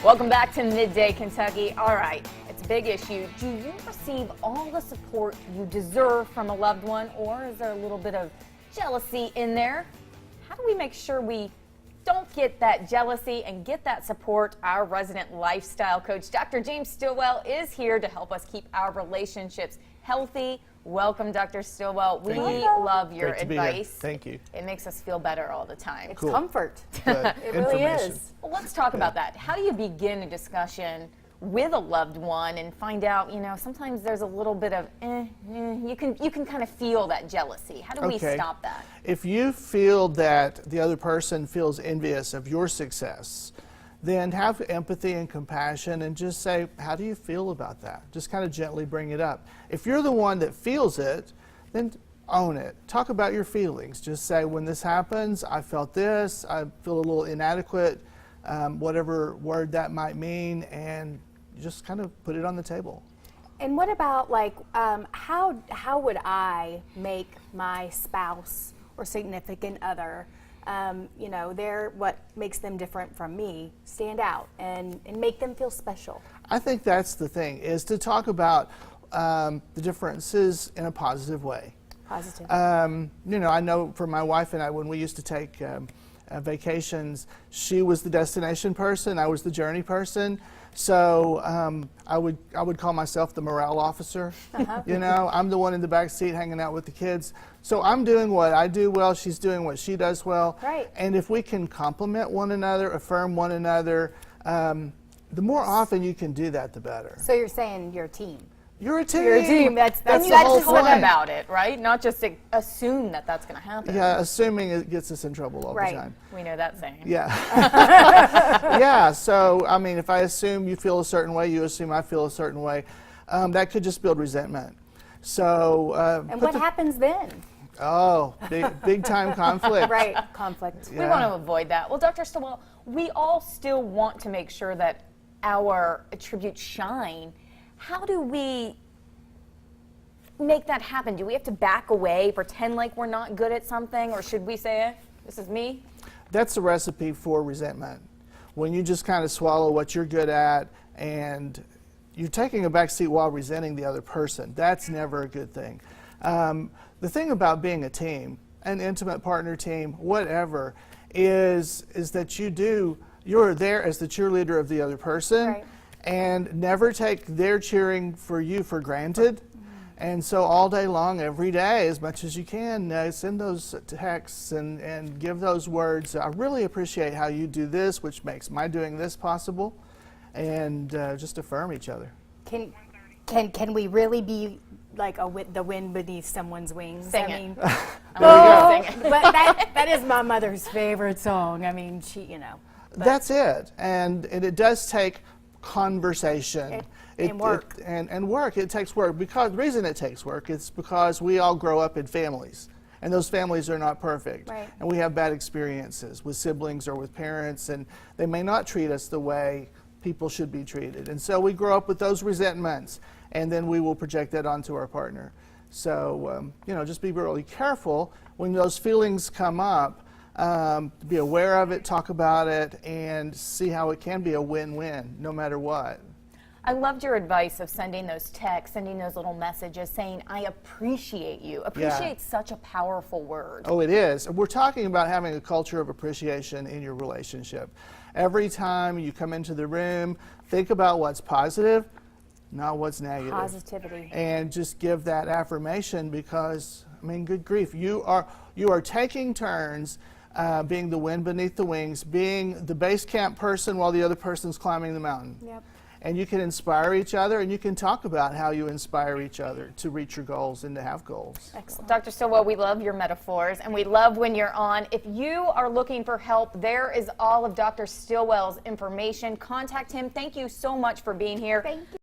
Welcome back to Midday, Kentucky. All right, it's a big issue. Do you receive all the support you deserve from a loved one, or is there a little bit of jealousy in there? How do we make sure we don't get that jealousy and get that support? Our resident lifestyle coach, Dr. James Stillwell, is here to help us keep our relationships healthy. Welcome, Dr. Stillwell. We love your advice. Thank you. It makes us feel better all the time. It's comfort. It really is. Well, let's talk about that. How do you begin a discussion with a loved one and find out, sometimes there's a little bit of, you can kind of feel that jealousy. How do we stop that? If you feel that the other person feels envious of your success, then have empathy and compassion and just say, how do you feel about that? Just kind of gently bring it up. If you're the one that feels it, then own it. Talk about your feelings. Just say, when this happens, I felt this, I feel a little inadequate, whatever word that might mean, and just kind of put it on the table. And what about, like, how would I make my spouse or significant other, what makes them different from me stand out and make them feel special? I think that's the thing, is to talk about the differences in a positive way. Positive. I know for my wife and I, when we used to take vacations, she was the destination person, I was the journey person. So I would call myself the morale officer. I'm the one in the back seat hanging out with the kids. So I'm doing what I do well, she's doing what she does well. Right. And if we can compliment one another, affirm one another, the more often you can do that, the better. So you're saying you're a team. You're a team. You're a team. That's the talk whole point. about it, right? Not just to assume that that's going to happen. Yeah, assuming it gets us in trouble all the time. We know that saying. Yeah. Yeah, so, I mean, if I assume you feel a certain way, you assume I feel a certain way, that could just build resentment. So. And what happens then? Oh, big time conflict. Right, conflict. We want to avoid that. Well, Dr. Stillwell, we all still want to make sure that our attributes shine. How do we make that happen? Do we have to back away, pretend like we're not good at something, or should we say, this is me? That's a recipe for resentment. When you just kind of swallow what you're good at and you're taking a back seat while resenting the other person, that's never a good thing. The thing about being a team, an intimate partner team, whatever, is that you're there as the cheerleader of the other person. Right. And never take their cheering for you for granted. And so all day long, every day, as much as you can, send those texts and give those words. I really appreciate how you do this, which makes my doing this possible. And just affirm each other. Can we really be like the wind beneath someone's wings? Sing I it. mean, But that is my mother's favorite song. I mean, she. That's it. And it does take conversation. And work. And work. It takes work. Because the reason it takes work is because we all grow up in families. And those families are not perfect. Right. And we have bad experiences with siblings or with parents, and they may not treat us the way people should be treated. And so we grow up with those resentments, and then we will project that onto our partner. So, just be really careful when those feelings come up. Be aware of it, talk about it, and see how it can be a win-win, no matter what. I loved your advice of sending those texts, sending those little messages saying, I appreciate you. Appreciate's such a powerful word. Oh, it is. We're talking about having a culture of appreciation in your relationship. Every time you come into the room, think about what's positive, not what's negative. Positivity. And just give that affirmation because, good grief, you are taking turns being the wind beneath the wings, being the base camp person while the other person's climbing the mountain. Yep. And you can inspire each other, and you can talk about how you inspire each other to reach your goals and to have goals. Excellent. Dr. Stillwell, we love your metaphors, and we love when you're on. If you are looking for help, there is all of Dr. Stillwell's information. Contact him. Thank you so much for being here. Thank you.